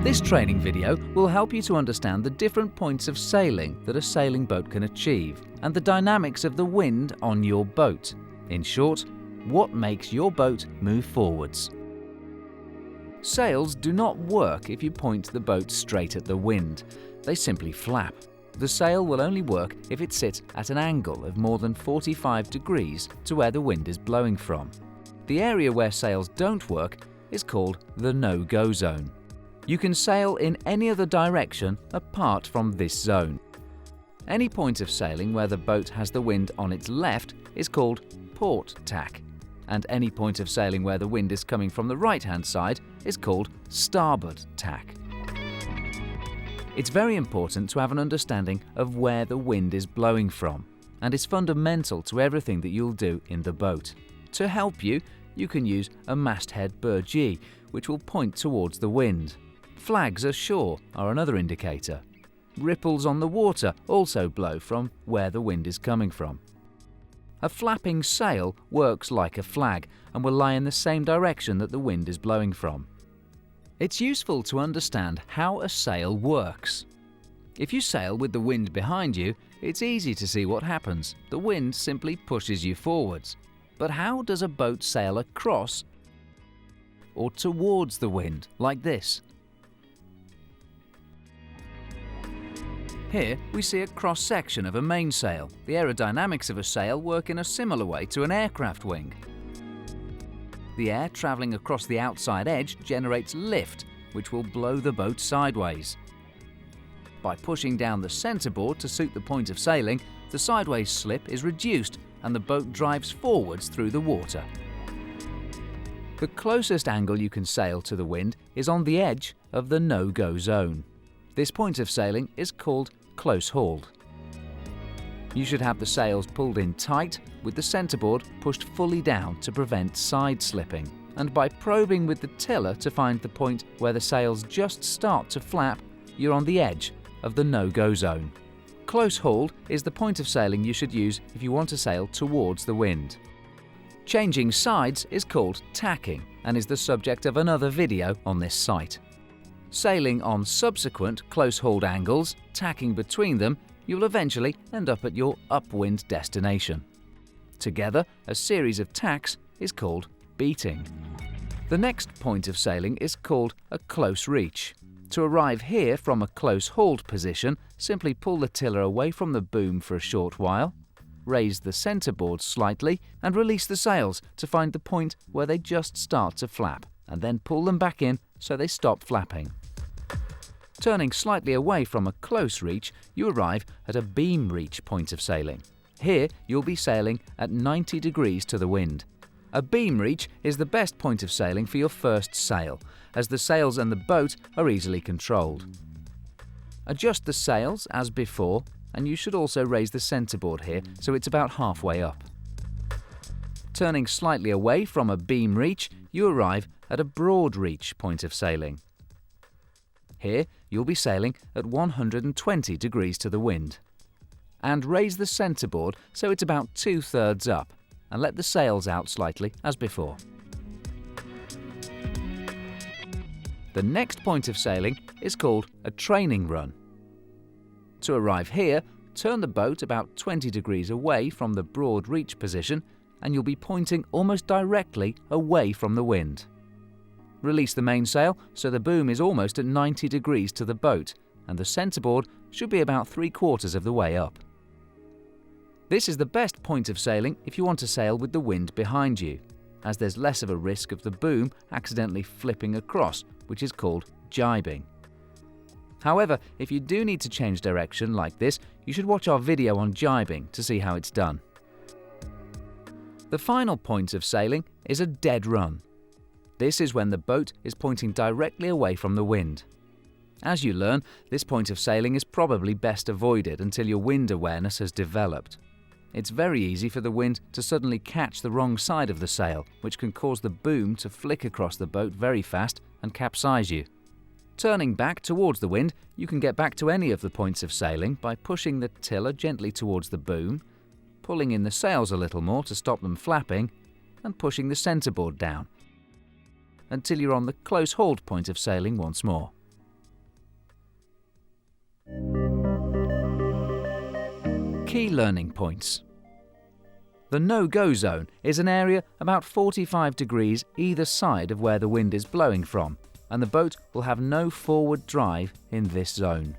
This training video will help you to understand the different points of sailing that a sailing boat can achieve and the dynamics of the wind on your boat. In short, what makes your boat move forwards. Sails do not work if you point the boat straight at the wind. They simply flap. The sail will only work if it sits at an angle of more than 45 degrees to where the wind is blowing from. The area where sails don't work is called the no-go zone. You can sail in any other direction apart from this zone. Any point of sailing where the boat has the wind on its left is called port tack, and any point of sailing where the wind is coming from the right-hand side is called starboard tack. It's very important to have an understanding of where the wind is blowing from, and it's fundamental to everything that you'll do in the boat. To help you, you can use a masthead burgee, which will point towards the wind. Flags ashore are another indicator. Ripples on the water also blow from where the wind is coming from. A flapping sail works like a flag and will lie in the same direction that the wind is blowing from. It's useful to understand how a sail works. If you sail with the wind behind you, it's easy to see what happens. The wind simply pushes you forwards. But how does a boat sail across or towards the wind, like this? Here we see a cross-section of a mainsail. The aerodynamics of a sail work in a similar way to an aircraft wing. The air travelling across the outside edge generates lift, which will blow the boat sideways. By pushing down the centreboard to suit the point of sailing, the sideways slip is reduced and the boat drives forwards through the water. The closest angle you can sail to the wind is on the edge of the no-go zone. This point of sailing is called close hauled. You should have the sails pulled in tight with the centreboard pushed fully down to prevent side slipping, and by probing with the tiller to find the point where the sails just start to flap, you're on the edge of the no-go zone. Close hauled is the point of sailing you should use if you want to sail towards the wind. Changing sides is called tacking and is the subject of another video on this site. Sailing on subsequent close-hauled angles, tacking between them, you'll eventually end up at your upwind destination. Together, a series of tacks is called beating. The next point of sailing is called a close reach. To arrive here from a close-hauled position, simply pull the tiller away from the boom for a short while, raise the centreboard slightly and release the sails to find the point where they just start to flap, and then pull them back in so they stop flapping. Turning slightly away from a close reach, you arrive at a beam reach point of sailing. Here, you'll be sailing at 90 degrees to the wind. A beam reach is the best point of sailing for your first sail, as the sails and the boat are easily controlled. Adjust the sails as before, and you should also raise the centreboard here so it's about halfway up. Turning slightly away from a beam reach, you arrive at a broad reach point of sailing. Here, you'll be sailing at 120 degrees to the wind. And raise the centreboard so it's about 2/3 up, and let the sails out slightly as before. The next point of sailing is called a training run. To arrive here, turn the boat about 20 degrees away from the broad reach position, and you'll be pointing almost directly away from the wind. Release the mainsail so the boom is almost at 90 degrees to the boat, and the centreboard should be about 3/4 of the way up. This is the best point of sailing if you want to sail with the wind behind you, as there's less of a risk of the boom accidentally flipping across, which is called jibing. However, if you do need to change direction like this, you should watch our video on jibing to see how it's done. The final point of sailing is a dead run. This is when the boat is pointing directly away from the wind. As you learn, this point of sailing is probably best avoided until your wind awareness has developed. It's very easy for the wind to suddenly catch the wrong side of the sail, which can cause the boom to flick across the boat very fast and capsize you. Turning back towards the wind, you can get back to any of the points of sailing by pushing the tiller gently towards the boom, pulling in the sails a little more to stop them flapping, and pushing the centreboard down, until you're on the close hauled point of sailing once more. Key learning points. The no-go zone is an area about 45 degrees either side of where the wind is blowing from, and the boat will have no forward drive in this zone.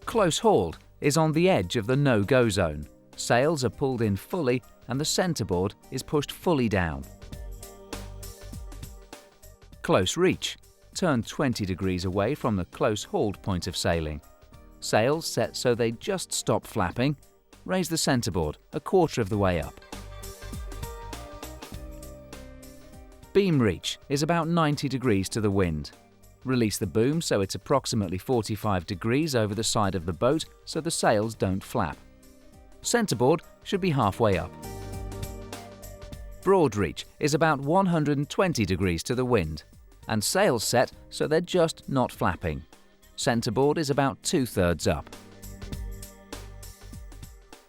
Close hauled is on the edge of the no-go zone. Sails are pulled in fully and the centreboard is pushed fully down. Close reach. Turn 20 degrees away from the close hauled point of sailing. Sails set so they just stop flapping. Raise the centreboard a quarter of the way up. Beam reach is about 90 degrees to the wind. Release the boom so it's approximately 45 degrees over the side of the boat so the sails don't flap. Centreboard should be halfway up. Broad reach is about 120 degrees to the wind, and sails set so they're just not flapping. Centreboard is about 2/3 up.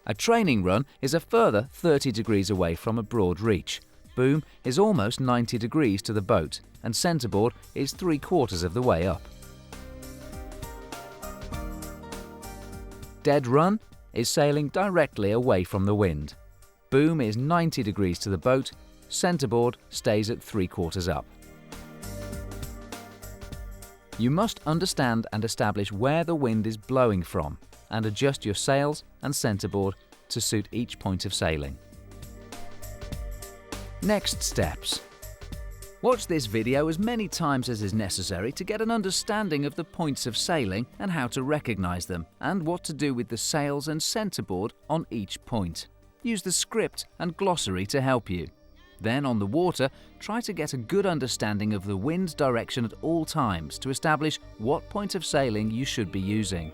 A training run is a further 30 degrees away from a broad reach. Boom is almost 90 degrees to the boat, and centreboard is 3/4 of the way up. Dead run is sailing directly away from the wind. Boom is 90 degrees to the boat, centreboard stays at 3/4 up. You must understand and establish where the wind is blowing from and adjust your sails and centreboard to suit each point of sailing. Next steps. Watch this video as many times as is necessary to get an understanding of the points of sailing and how to recognize them, and what to do with the sails and centreboard on each point. Use the script and glossary to help you. Then on the water, try to get a good understanding of the wind direction at all times to establish what point of sailing you should be using.